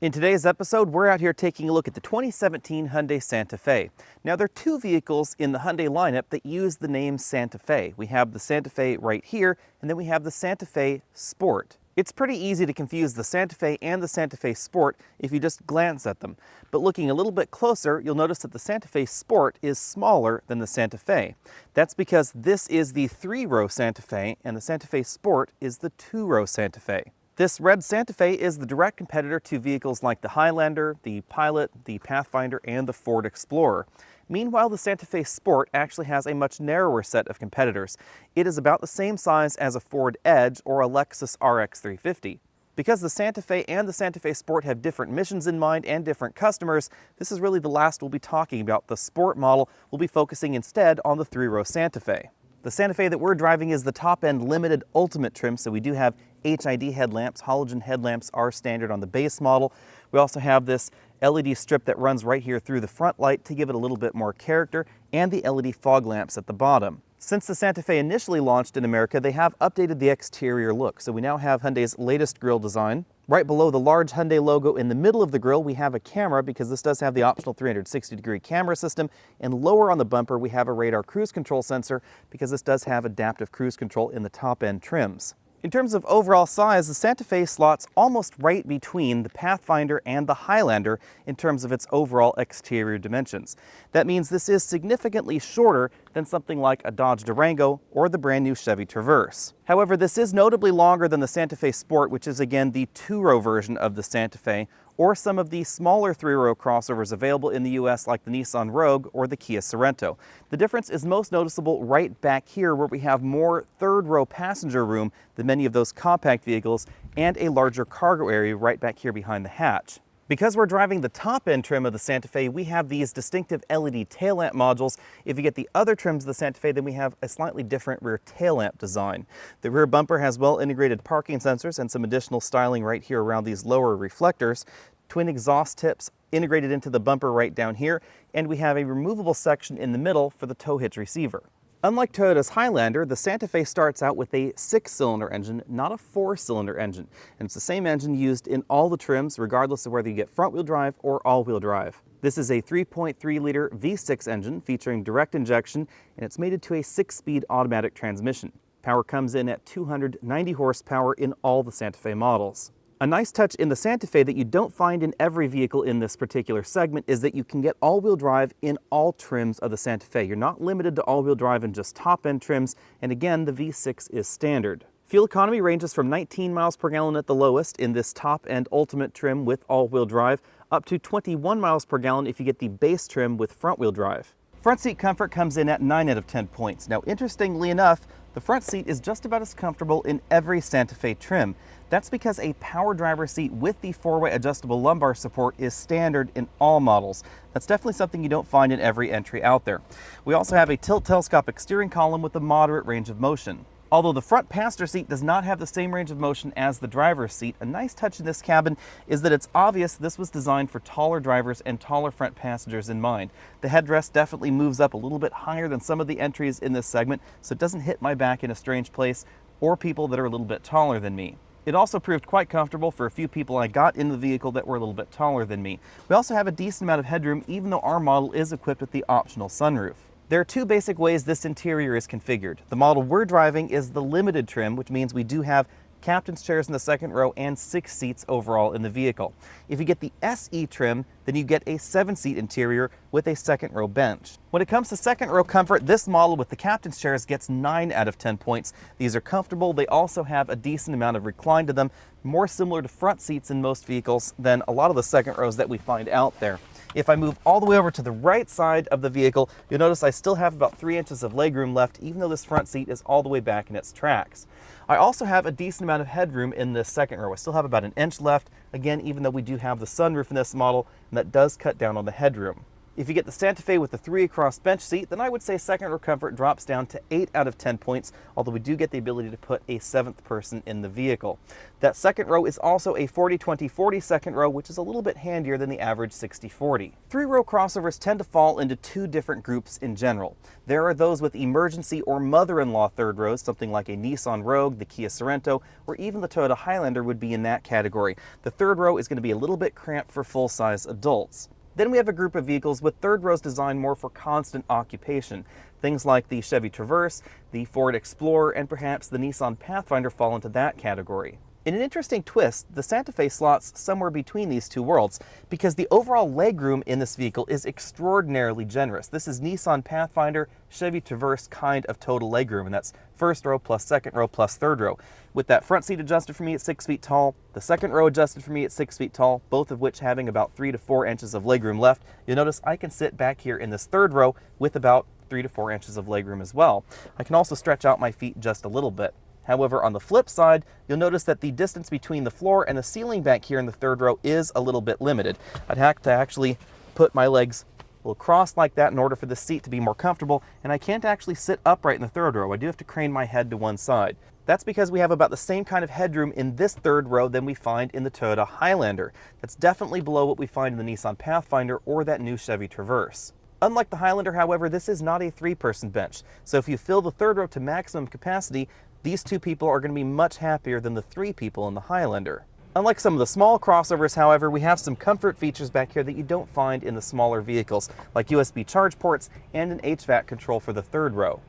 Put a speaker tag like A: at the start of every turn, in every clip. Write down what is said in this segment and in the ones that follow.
A: In today's episode, we're out here taking a look at the 2017 Hyundai Santa Fe. Now, there are two vehicles in the Hyundai lineup that use the name Santa Fe. We have the Santa Fe right here, and then we have the Santa Fe Sport. It's pretty easy to confuse the Santa Fe and the Santa Fe Sport if you just glance at them. But looking a little bit closer, you'll notice that the Santa Fe Sport is smaller than the Santa Fe. That's because this is the 3-row Santa Fe, and the Santa Fe Sport is the 2-row Santa Fe. This red Santa Fe is the direct competitor to vehicles like the Highlander, the Pilot, the Pathfinder, and the Ford Explorer. Meanwhile, the Santa Fe Sport actually has a much narrower set of competitors. It is about the same size as a Ford Edge or a Lexus RX 350. Because the Santa Fe and the Santa Fe Sport have different missions in mind and different customers, this is really the last we'll be talking about. The Sport model will be focusing instead on the 3-row Santa Fe. The Santa Fe that we're driving is the top-end limited ultimate trim, so we do have HID headlamps. Halogen headlamps are standard on the base model. We also have this LED strip that runs right here through the front light to give it a little bit more character, and the LED fog lamps at the bottom. Since the Santa Fe initially launched in America, they have updated the exterior look. So we now have Hyundai's latest grille design. Right below the large Hyundai logo in the middle of the grille, we have a camera because this does have the optional 360-degree camera system. And lower on the bumper, we have a radar cruise control sensor because this does have adaptive cruise control in the top-end trims. In terms of overall size, the Santa Fe slots almost right between the Pathfinder and the Highlander in terms of its overall exterior dimensions. That means this is significantly shorter than something like a Dodge Durango or the brand new Chevy Traverse. However, this is notably longer than the Santa Fe Sport, which is again the 2-row version of the Santa Fe, or some of the smaller 3-row crossovers available in the US like the Nissan Rogue or the Kia Sorento. The difference is most noticeable right back here where we have more 3rd-row passenger room than many of those compact vehicles and a larger cargo area right back here behind the hatch. Because we're driving the top-end trim of the Santa Fe, we have these distinctive LED tail lamp modules. If you get the other trims of the Santa Fe, then we have a slightly different rear tail lamp design. The rear bumper has well-integrated parking sensors and some additional styling right here around these lower reflectors. Twin exhaust tips integrated into the bumper right down here, and we have a removable section in the middle for the tow hitch receiver. Unlike Toyota's Highlander, the Santa Fe starts out with a 6-cylinder engine, not a 4-cylinder engine. And it's the same engine used in all the trims, regardless of whether you get front-wheel drive or all-wheel drive. This is a 3.3-liter V6 engine featuring direct injection, and it's mated to a 6-speed automatic transmission. Power comes in at 290 horsepower in all the Santa Fe models. A nice touch in the Santa Fe that you don't find in every vehicle in this particular segment is that you can get all-wheel drive in all trims of the Santa Fe. You're not limited to all-wheel drive in just top-end trims, and again, the V6 is standard. Fuel economy ranges from 19 miles per gallon at the lowest in this top-end ultimate trim with all-wheel drive, up to 21 miles per gallon if you get the base trim with front-wheel drive. Front seat comfort comes in at 9 out of 10 points. Now, interestingly enough, the front seat is just about as comfortable in every Santa Fe trim. That's because a power driver seat with the 4-way adjustable lumbar support is standard in all models. That's definitely something you don't find in every entry out there. We also have a tilt telescopic steering column with a moderate range of motion. Although the front passenger seat does not have the same range of motion as the driver's seat, a nice touch in this cabin is that it's obvious this was designed for taller drivers and taller front passengers in mind. The headrest definitely moves up a little bit higher than some of the entries in this segment, so it doesn't hit my back in a strange place or people that are a little bit taller than me. It also proved quite comfortable for a few people I got in the vehicle that were a little bit taller than me. We also have a decent amount of headroom even though our model is equipped with the optional sunroof. There are two basic ways this interior is configured. The model we're driving is the limited trim, which means we do have captain's chairs in the 2nd row and 6 seats overall in the vehicle. If you get the SE trim, then you get a 7-seat interior with a 2nd row bench. When it comes to 2nd row comfort, this model with the captain's chairs gets 9 out of 10 points. These are comfortable. They also have a decent amount of recline to them, more similar to front seats in most vehicles than a lot of the 2nd rows that we find out there. If I move all the way over to the right side of the vehicle, you'll notice I still have about 3 inches of legroom left, even though this front seat is all the way back in its tracks. I also have a decent amount of headroom in this 2nd row. I still have about 1 inch left, again, even though we do have the sunroof in this model, and that does cut down on the headroom. If you get the Santa Fe with the 3 across bench seat, then I would say second row comfort drops down to 8 out of 10 points, although we do get the ability to put a 7th person in the vehicle. That second row is also a 40-20-40 second row, which is a little bit handier than the average 60-40. 3-row crossovers tend to fall into 2 different groups in general. There are those with emergency or mother-in-law third rows, something like a Nissan Rogue, the Kia Sorento, or even the Toyota Highlander would be in that category. The third row is going to be a little bit cramped for full-size adults. Then we have a group of vehicles with third rows designed more for constant occupation. Things like the Chevy Traverse, the Ford Explorer, and perhaps the Nissan Pathfinder fall into that category. In an interesting twist, the Santa Fe slots somewhere between these two worlds because the overall legroom in this vehicle is extraordinarily generous. This is Nissan Pathfinder, Chevy Traverse kind of total legroom, and that's first row plus second row plus third row. With that front seat adjusted for me at 6 feet tall, the second row adjusted for me at 6 feet tall, both of which having about 3 to 4 inches of legroom left, you'll notice I can sit back here in this third row with about 3 to 4 inches of legroom as well. I can also stretch out my feet just a little bit. However, on the flip side, you'll notice that the distance between the floor and the ceiling back here in the third row is a little bit limited. I'd have to actually put my legs a little crossed like that in order for the seat to be more comfortable, and I can't actually sit upright in the third row. I do have to crane my head to one side. That's because we have about the same kind of headroom in this third row than we find in the Toyota Highlander. That's definitely below what we find in the Nissan Pathfinder or that new Chevy Traverse. Unlike the Highlander, however, this is not a 3-person bench. So if you fill the third row to maximum capacity, these 2 people are going to be much happier than the 3 people in the Highlander. Unlike some of the small crossovers, however, we have some comfort features back here that you don't find in the smaller vehicles, like USB charge ports and an HVAC control for the third row.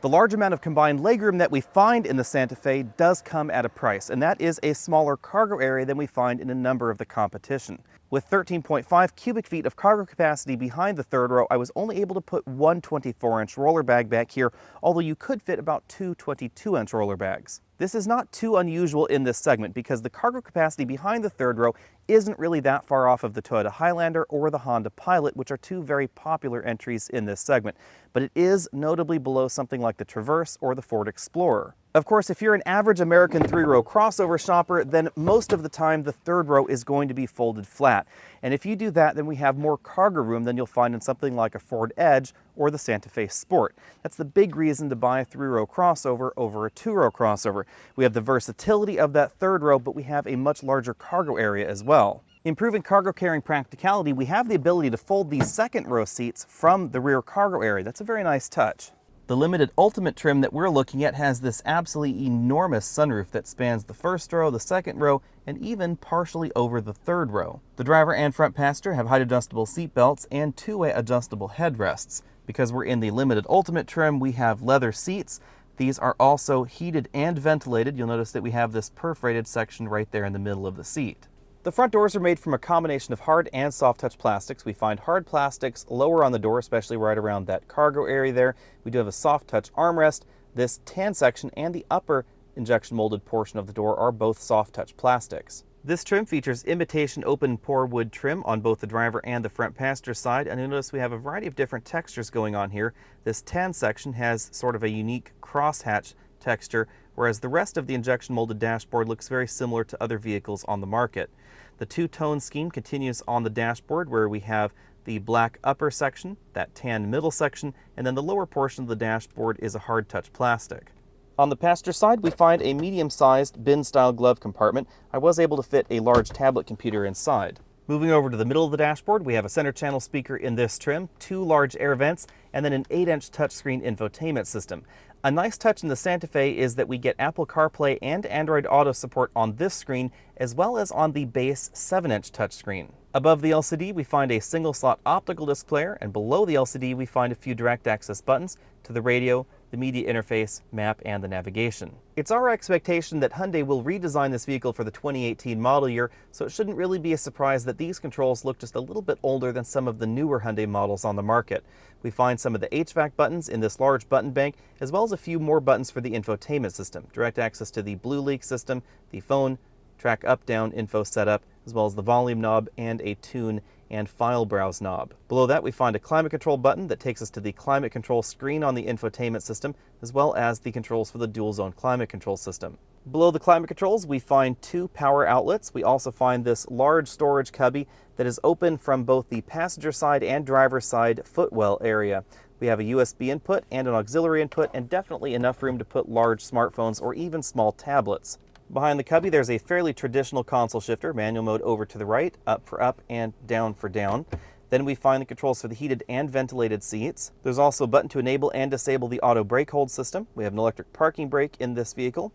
A: The large amount of combined legroom that we find in the Santa Fe does come at a price, and that is a smaller cargo area than we find in a number of the competition. With 13.5 cubic feet of cargo capacity behind the third row, I was only able to put one 24-inch roller bag back here, although you could fit about 2 22-inch roller bags. This is not too unusual in this segment because the cargo capacity behind the third row isn't really that far off of the Toyota Highlander or the Honda Pilot, which are 2 very popular entries in this segment, but it is notably below something like the Traverse or the Ford Explorer. Of course, if you're an average American 3-row crossover shopper, then most of the time the third row is going to be folded flat. And if you do that, then we have more cargo room than you'll find in something like a Ford Edge or the Santa Fe Sport. That's the big reason to buy a 3-row crossover over a 2-row crossover. We have the versatility of that third row, but we have a much larger cargo area as well. Improving cargo carrying practicality, we have the ability to fold these second row seats from the rear cargo area. That's a very nice touch. The limited Ultimate trim that we're looking at has this absolutely enormous sunroof that spans the first row, the second row, and even partially over the third row. The driver and front passenger have height adjustable seat belts and 2-way adjustable headrests. Because we're in the limited Ultimate trim, we have leather seats. These are also heated and ventilated. You'll notice that we have this perforated section right there in the middle of the seat. The front doors are made from a combination of hard and soft touch plastics. We find hard plastics lower on the door, especially right around that cargo area there. We do have a soft touch armrest. This tan section and the upper injection molded portion of the door are both soft touch plastics. This trim features imitation open pore wood trim on both the driver and the front passenger side, and you'll notice we have a variety of different textures going on here. This tan section has sort of a unique crosshatch texture, whereas the rest of the injection molded dashboard looks very similar to other vehicles on the market. The two-tone scheme continues on the dashboard, where we have the black upper section, that tan middle section, and then the lower portion of the dashboard is a hard touch plastic. On the passenger side, we find a medium-sized bin-style glove compartment. I was able to fit a large tablet computer inside. Moving over to the middle of the dashboard, we have a center channel speaker in this trim, 2 large air vents, and then an 8-inch touchscreen infotainment system. A nice touch in the Santa Fe is that we get Apple CarPlay and Android Auto support on this screen, as well as on the base 7-inch touchscreen. Above the LCD, we find a single-slot optical display, and below the LCD, we find a few direct access buttons to the radio, the media interface, map, and the navigation. It's our expectation that Hyundai will redesign this vehicle for the 2018 model year, so it shouldn't really be a surprise that these controls look just a little bit older than some of the newer Hyundai models on the market. We find some of the HVAC buttons in this large button bank, as well as a few more buttons for the infotainment system, direct access to the Blue Leak system, the phone, track up-down info setup, as well as the volume knob and a tune and file browse knob. Below that, we find a climate control button that takes us to the climate control screen on the infotainment system, as well as the controls for the dual zone climate control system. Below the climate controls, we find two power outlets. We also find this large storage cubby that is open from both the passenger side and driver's side footwell area. We have a USB input and an auxiliary input, and definitely enough room to put large smartphones or even small tablets. Behind the cubby, there's a fairly traditional console shifter, manual mode over to the right, up for up, and down for down. Then we find the controls for the heated and ventilated seats. There's also a button to enable and disable the auto brake hold system. We have an electric parking brake in this vehicle,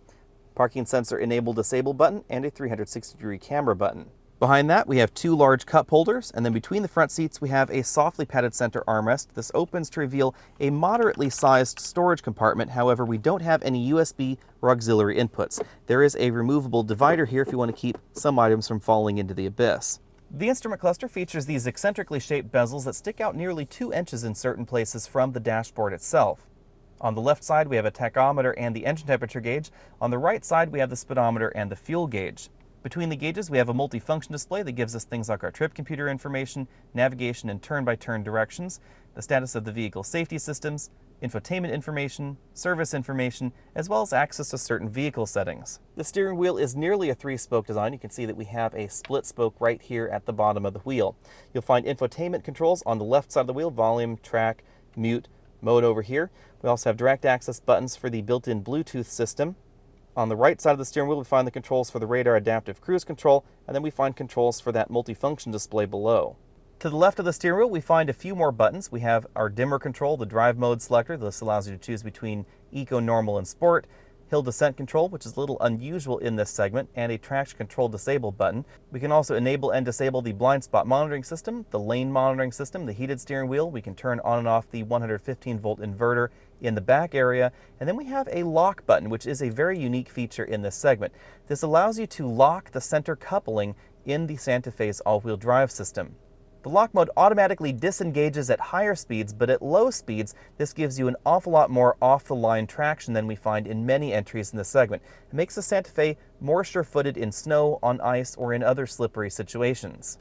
A: parking sensor enable disable button, and a 360-degree camera button. Behind that, we have two large cup holders, and then between the front seats, we have a softly padded center armrest. This opens to reveal a moderately sized storage compartment. However, we don't have any USB or auxiliary inputs. There is a removable divider here if you want to keep some items from falling into the abyss. The instrument cluster features these eccentrically shaped bezels that stick out nearly 2 inches in certain places from the dashboard itself. On the left side, we have a tachometer and the engine temperature gauge. On the right side, we have the speedometer and the fuel gauge. Between the gauges, we have a multifunction display that gives us things like our trip computer information, navigation and turn-by-turn directions, the status of the vehicle safety systems, infotainment information, service information, as well as access to certain vehicle settings. The steering wheel is nearly a 3-spoke design. You can see that we have a split spoke right here at the bottom of the wheel. You'll find infotainment controls on the left side of the wheel, volume, track, mute, mode over here. We also have direct access buttons for the built-in Bluetooth system. On the right side of the steering wheel, we find the controls for the radar adaptive cruise control, and then we find controls for that multifunction display below. To the left of the steering wheel, we find a few more buttons. We have our dimmer control, the drive mode selector. This allows you to choose between Eco, Normal, and Sport. Hill descent control, which is a little unusual in this segment, and a traction control disable button. We can also enable and disable the blind spot monitoring system, the lane monitoring system, the heated steering wheel. We can turn on and off the 115-volt inverter in the back area, and then we have a lock button, which is a very unique feature in this segment. This allows you to lock the center coupling in the Santa Fe's all-wheel drive system. The lock mode automatically disengages at higher speeds, but at low speeds, this gives you an awful lot more off-the-line traction than we find in many entries in the segment. It makes the Santa Fe more sure-footed in snow, on ice, or in other slippery situations.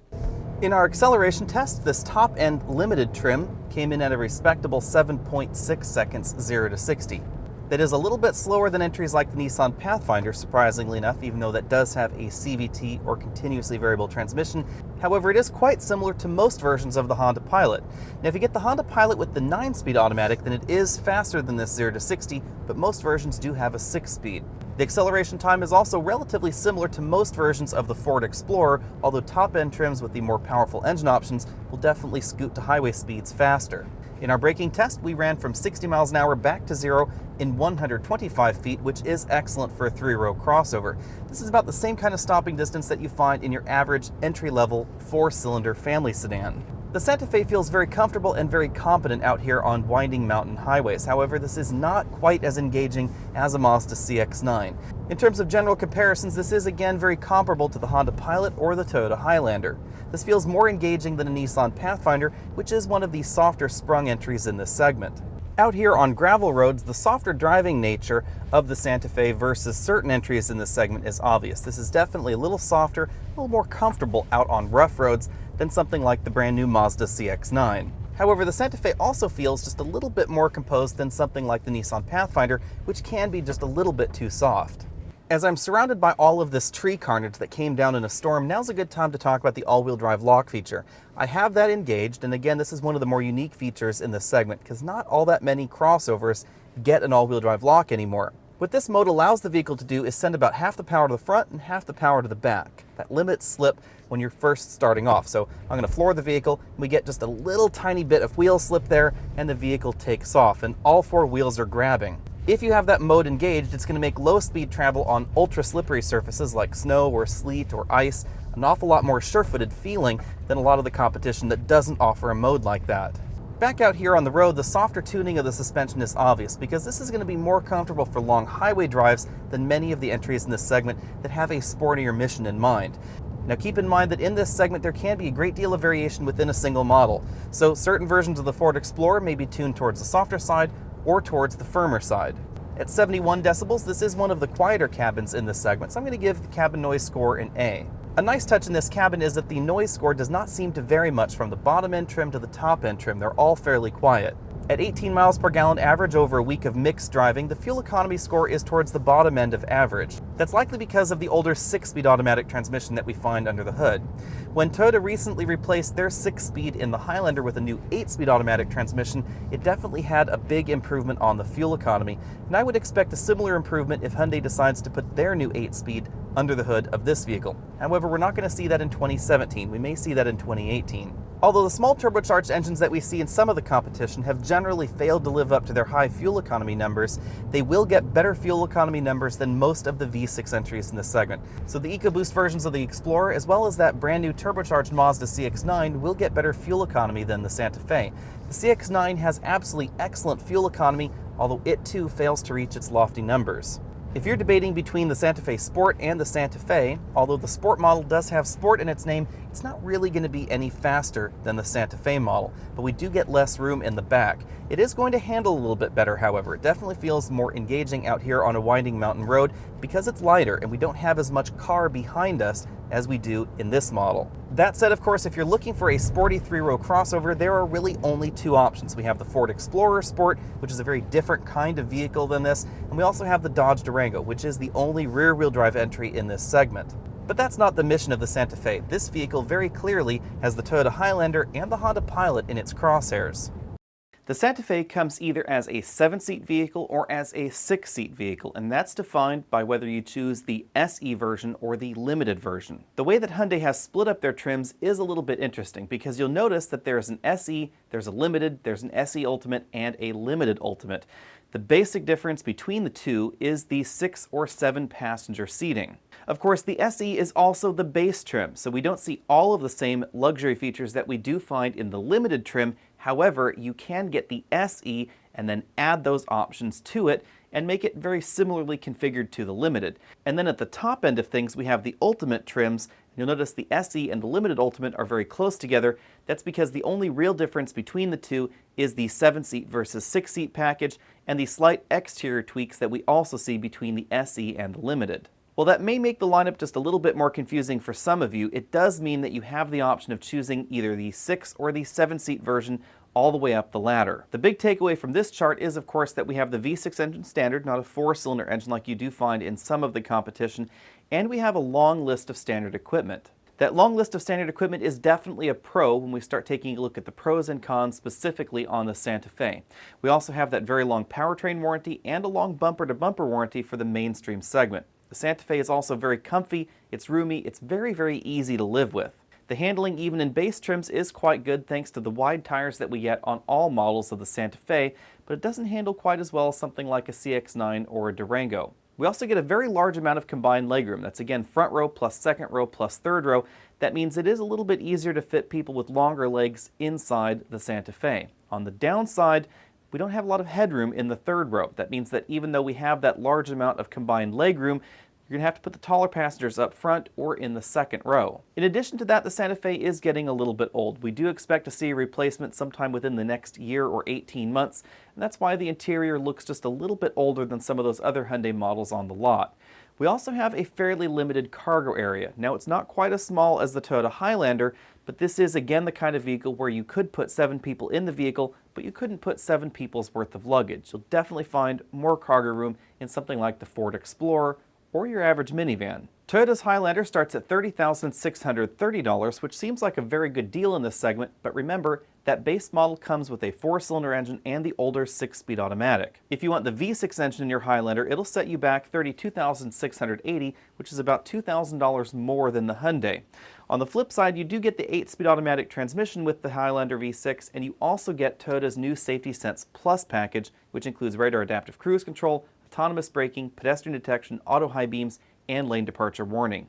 A: In our acceleration test, this top-end limited trim came in at a respectable 7.6 seconds 0 to 60. That is a little bit slower than entries like the Nissan Pathfinder, surprisingly enough, even though that does have a CVT or continuously variable transmission. However, it is quite similar to most versions of the Honda Pilot. Now, if you get the Honda Pilot with the 9-speed automatic, then it is faster than this 0 to 60, but most versions do have a 6-speed. The acceleration time is also relatively similar to most versions of the Ford Explorer, although top-end trims with the more powerful engine options will definitely scoot to highway speeds faster. In our braking test, we ran from 60 miles an hour back to 0 in 125 feet, which is excellent for a 3-row crossover. This is about the same kind of stopping distance that you find in your average entry-level 4-cylinder family sedan. The Santa Fe feels very comfortable and very competent out here on winding mountain highways. However, this is not quite as engaging as a Mazda CX9. In terms of general comparisons, this is again very comparable to the Honda Pilot or the Toyota Highlander. This feels more engaging than a Nissan Pathfinder, which is one of the softer sprung entries in this segment. Out here on gravel roads, the softer driving nature of the Santa Fe versus certain entries in this segment is obvious. This is definitely a little softer, a little more comfortable out on rough roads than something like the brand new Mazda CX9. However, the Santa Fe also feels just a little bit more composed than something like the Nissan Pathfinder, which can be just a little bit too soft. As I'm surrounded by all of this tree carnage that came down in a storm, now's a good time to talk about the all-wheel drive lock feature. I have that engaged, and again, this is one of the more unique features in this segment, because not all that many crossovers get an all-wheel drive lock anymore. What this mode allows the vehicle to do is send about half the power to the front and half the power to the back. That limits slip when you're first starting off. So I'm going to floor the vehicle, and we get just a little tiny bit of wheel slip there, and the vehicle takes off, and all 4 wheels are grabbing. If you have that mode engaged, it's going to make low-speed travel on ultra-slippery surfaces like snow or sleet or ice an awful lot more sure-footed feeling than a lot of the competition that doesn't offer a mode like that. Back out here on the road, the softer tuning of the suspension is obvious because this is going to be more comfortable for long highway drives than many of the entries in this segment that have a sportier mission in mind. Now keep in mind that in this segment there can be a great deal of variation within a single model. So certain versions of the Ford Explorer may be tuned towards the softer side or towards the firmer side. At 71 decibels, this is one of the quieter cabins in this segment, so I'm going to give the cabin noise score an A. A nice touch in this cabin is that the noise score does not seem to vary much from the bottom end trim to the top end trim. They're all fairly quiet. At 18 miles per gallon average over a week of mixed driving, the fuel economy score is towards the bottom end of average. That's likely because of the older 6-speed automatic transmission that we find under the hood. When Toyota recently replaced their 6-speed in the Highlander with a new 8-speed automatic transmission, it definitely had a big improvement on the fuel economy, and I would expect a similar improvement if Hyundai decides to put their new 8-speed under the hood of this vehicle. However, we're not going to see that in 2017. We may see that in 2018. Although the small turbocharged engines that we see in some of the competition have generally failed to live up to their high fuel economy numbers, they will get better fuel economy numbers than most of the V6 entries in this segment. So the EcoBoost versions of the Explorer, as well as that brand new turbocharged Mazda CX9, will get better fuel economy than the Santa Fe. The CX9 has absolutely excellent fuel economy, although it too fails to reach its lofty numbers. If you're debating between the Santa Fe Sport and the Santa Fe, although the Sport model does have Sport in its name, it's not really going to be any faster than the Santa Fe model, but we do get less room in the back. It is going to handle a little bit better, however. It definitely feels more engaging out here on a winding mountain road because it's lighter and we don't have as much car behind us as we do in this model. That said, of course, if you're looking for a sporty 3-row crossover, there are really only two options. We have the Ford Explorer Sport, which is a very different kind of vehicle than this, and we also have the Dodge Durango, which is the only rear-wheel drive entry in this segment. But that's not the mission of the Santa Fe. This vehicle very clearly has the Toyota Highlander and the Honda Pilot in its crosshairs. The Santa Fe comes either as a 7-seat vehicle or as a 6-seat vehicle, and that's defined by whether you choose the SE version or the limited version. The way that Hyundai has split up their trims is a little bit interesting because you'll notice that there's an SE, there's a limited, there's an SE Ultimate, and a limited Ultimate. The basic difference between the two is the 6 or 7 passenger seating. Of course, the SE is also the base trim, so we don't see all of the same luxury features that we do find in the limited trim. However, you can get the SE and then add those options to it and make it very similarly configured to the limited. And then at the top end of things, we have the Ultimate trims. You'll notice the SE and the Limited Ultimate are very close together. That's because the only real difference between the two is the 7-seat versus 6-seat package and the slight exterior tweaks that we also see between the SE and the Limited. While that may make the lineup just a little bit more confusing for some of you, it does mean that you have the option of choosing either the 6 or the 7-seat version all the way up the ladder. The big takeaway from this chart is, of course, that we have the V6 engine standard, not a 4-cylinder engine like you do find in some of the competition, and we have a long list of standard equipment. That long list of standard equipment is definitely a pro when we start taking a look at the pros and cons specifically on the Santa Fe. We also have that very long powertrain warranty and a long bumper-to-bumper warranty for the mainstream segment. The Santa Fe is also very comfy, it's roomy, it's very, very easy to live with. The handling even in base trims is quite good thanks to the wide tires that we get on all models of the Santa Fe, but it doesn't handle quite as well as something like a CX9 or a Durango. We also get a very large amount of combined legroom. That's again front row plus second row plus third row. That means it is a little bit easier to fit people with longer legs inside the Santa Fe. On the downside, we don't have a lot of headroom in the third row. That means that even though we have that large amount of combined legroom, you're going to have to put the taller passengers up front or in the second row. In addition to that, the Santa Fe is getting a little bit old. We do expect to see a replacement sometime within the next year or 18 months, and that's why the interior looks just a little bit older than some of those other Hyundai models on the lot. We also have a fairly limited cargo area. Now, it's not quite as small as the Toyota Highlander, but this is again the kind of vehicle where you could put 7 people in the vehicle, but you couldn't put 7 people's worth of luggage. You'll definitely find more cargo room in something like the Ford Explorer or your average minivan. Toyota's Highlander starts at $30,630, which seems like a very good deal in this segment, but remember, that base model comes with a 4-cylinder engine and the older 6-speed automatic. If you want the V6 engine in your Highlander, it'll set you back $32,680, which is about $2,000 more than the Hyundai. On the flip side, you do get the 8-speed automatic transmission with the Highlander V6, and you also get Toyota's new Safety Sense Plus package, which includes radar adaptive cruise control, autonomous braking, pedestrian detection, auto high beams, and lane departure warning.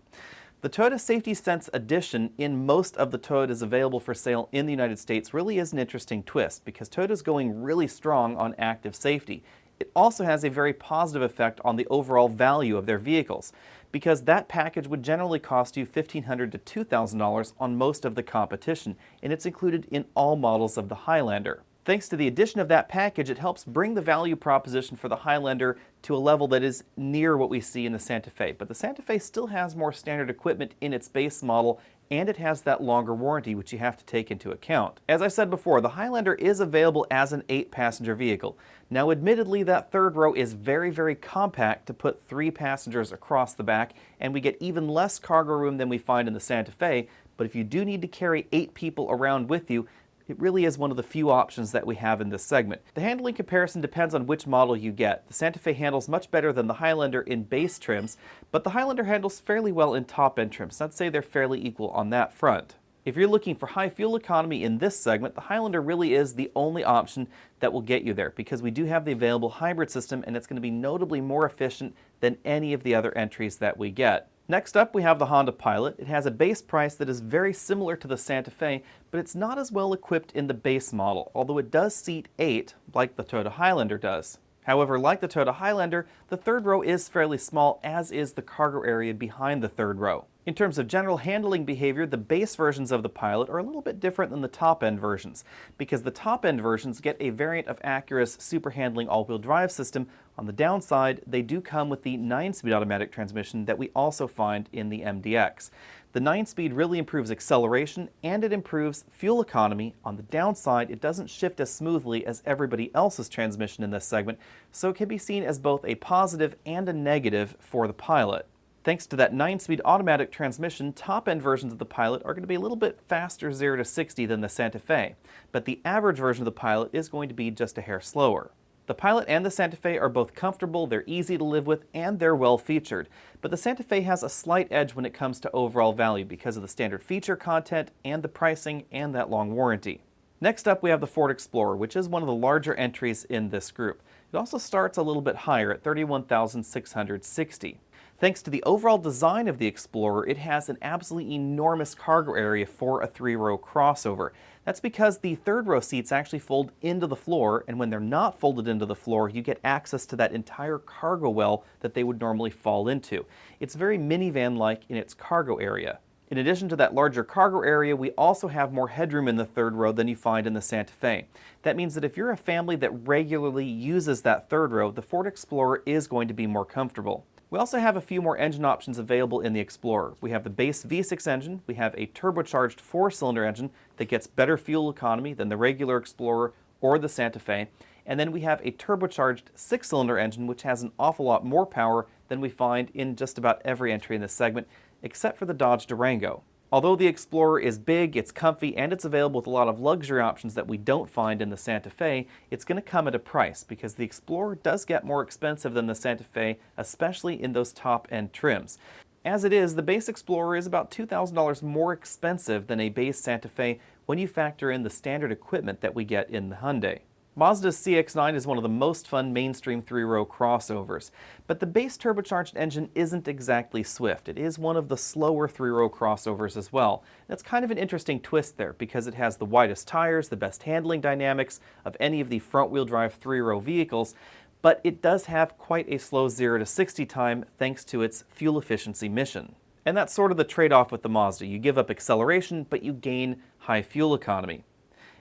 A: The Toyota Safety Sense Edition in most of the Toyotas available for sale in the United States really is an interesting twist because Toyota's going really strong on active safety. It also has a very positive effect on the overall value of their vehicles because that package would generally cost you $1,500 to $2,000 on most of the competition, and it's included in all models of the Highlander. Thanks to the addition of that package, it helps bring the value proposition for the Highlander to a level that is near what we see in the Santa Fe. But the Santa Fe still has more standard equipment in its base model, and it has that longer warranty, which you have to take into account. As I said before, the Highlander is available as an 8-passenger vehicle. Now, admittedly, that third row is very, very compact to put 3 passengers across the back, and we get even less cargo room than we find in the Santa Fe, but if you do need to carry 8 people around with you, it really is one of the few options that we have in this segment. The handling comparison depends on which model you get. The Santa Fe handles much better than the Highlander in base trims, but the Highlander handles fairly well in top-end trims. I'd say they're fairly equal on that front. If you're looking for high fuel economy in this segment, the Highlander really is the only option that will get you there, because we do have the available hybrid system, and it's going to be notably more efficient than any of the other entries that we get. Next up, we have the Honda Pilot. It has a base price that is very similar to the Santa Fe, but it's not as well equipped in the base model, although it does seat 8, like the Toyota Highlander does. However, like the Toyota Highlander, the third row is fairly small, as is the cargo area behind the third row. In terms of general handling behavior, the base versions of the Pilot are a little bit different than the top-end versions, because the top-end versions get a variant of Acura's super handling all-wheel drive system. On the downside, they do come with the 9-speed automatic transmission that we also find in the MDX. The 9-speed really improves acceleration and it improves fuel economy. On the downside, it doesn't shift as smoothly as everybody else's transmission in this segment, so it can be seen as both a positive and a negative for the Pilot. Thanks to that 9-speed automatic transmission, top-end versions of the Pilot are going to be a little bit faster 0 to 60 than the Santa Fe, but the average version of the Pilot is going to be just a hair slower. The Pilot and the Santa Fe are both comfortable, they're easy to live with, and they're well featured, but the Santa Fe has a slight edge when it comes to overall value because of the standard feature content and the pricing and that long warranty. Next up, we have the Ford Explorer, which is one of the larger entries in this group. It also starts a little bit higher at $31,660. Thanks to the overall design of the Explorer, it has an absolutely enormous cargo area for a 3-row crossover. That's because the third row seats actually fold into the floor, and when they're not folded into the floor, you get access to that entire cargo well that they would normally fall into. It's very minivan-like in its cargo area. In addition to that larger cargo area, we also have more headroom in the third row than you find in the Santa Fe. That means that if you're a family that regularly uses that third row, the Ford Explorer is going to be more comfortable. We also have a few more engine options available in the Explorer. We have the base V6 engine, we have a turbocharged 4-cylinder engine that gets better fuel economy than the regular Explorer or the Santa Fe, and then we have a turbocharged 6-cylinder engine which has an awful lot more power than we find in just about every entry in this segment, except for the Dodge Durango. Although the Explorer is big, it's comfy, and it's available with a lot of luxury options that we don't find in the Santa Fe, it's going to come at a price because the Explorer does get more expensive than the Santa Fe, especially in those top-end trims. As it is, the base Explorer is about $2,000 more expensive than a base Santa Fe when you factor in the standard equipment that we get in the Hyundai. Mazda's CX9 is one of the most fun mainstream 3-row crossovers, but the base turbocharged engine isn't exactly swift. It is one of the slower 3-row crossovers as well. That's kind of an interesting twist there because it has the widest tires, the best handling dynamics of any of the front-wheel drive 3-row vehicles, but it does have quite a slow 0 to 60 time thanks to its fuel efficiency mission. And that's sort of the trade-off with the Mazda. You give up acceleration, but you gain high fuel economy.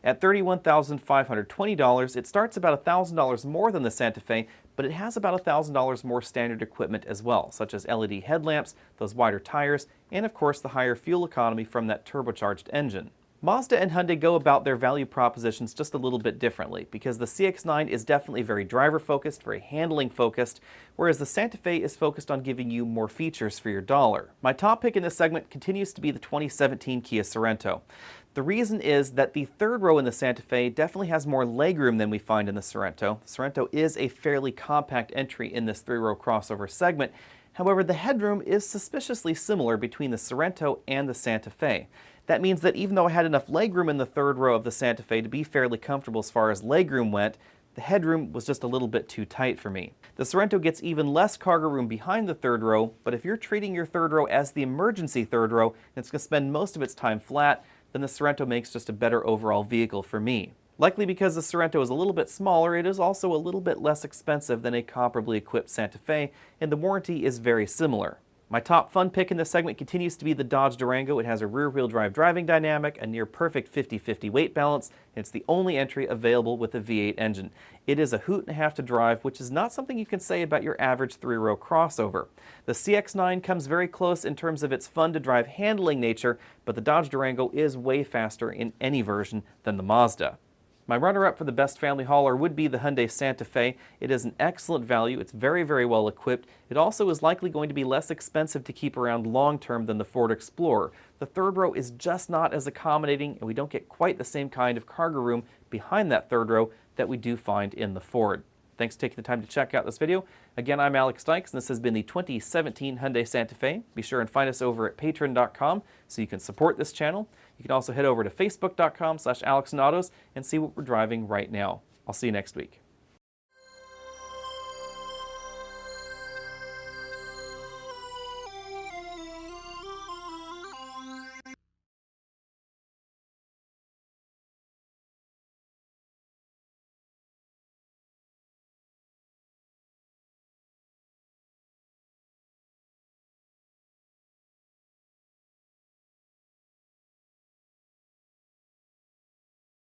A: At $31,520, it starts about $1,000 more than the Santa Fe, but it has about $1,000 more standard equipment as well, such as LED headlamps, those wider tires, and of course the higher fuel economy from that turbocharged engine. Mazda and Hyundai go about their value propositions just a little bit differently, because the CX9 is definitely very driver-focused, very handling-focused, whereas the Santa Fe is focused on giving you more features for your dollar. My top pick in this segment continues to be the 2017 Kia Sorento. The reason is that the third row in the Santa Fe definitely has more legroom than we find in the Sorento. The Sorento is a fairly compact entry in this 3-row crossover segment. However, the headroom is suspiciously similar between the Sorento and the Santa Fe. That means that even though I had enough legroom in the third row of the Santa Fe to be fairly comfortable as far as legroom went, the headroom was just a little bit too tight for me. The Sorento gets even less cargo room behind the third row, but if you're treating your third row as the emergency third row, and it's going to spend most of its time flat, then the Sorento makes just a better overall vehicle for me. Likely because the Sorento is a little bit smaller, it is also a little bit less expensive than a comparably equipped Santa Fe, and the warranty is very similar. My top fun pick in this segment continues to be the Dodge Durango. It has a rear-wheel drive driving dynamic, a near-perfect 50-50 weight balance, and it's the only entry available with a V8 engine. It is a hoot and a half to drive, which is not something you can say about your average three-row crossover. The CX9 comes very close in terms of its fun-to-drive handling nature, but the Dodge Durango is way faster in any version than the Mazda. My runner-up for the best family hauler would be the Hyundai Santa Fe. It is an excellent value. It's very, very well equipped. It also is likely going to be less expensive to keep around long-term than the Ford Explorer. The third row is just not as accommodating, and we don't get quite the same kind of cargo room behind that third row that we do find in the Ford. Thanks for taking the time to check out this video. Again, I'm Alex Dykes, and this has been the 2017 Hyundai Santa Fe. Be sure and find us over at patreon.com so you can support this channel. You can also head over to facebook.com/AlexandAutos and see what we're driving right now. I'll see you next week.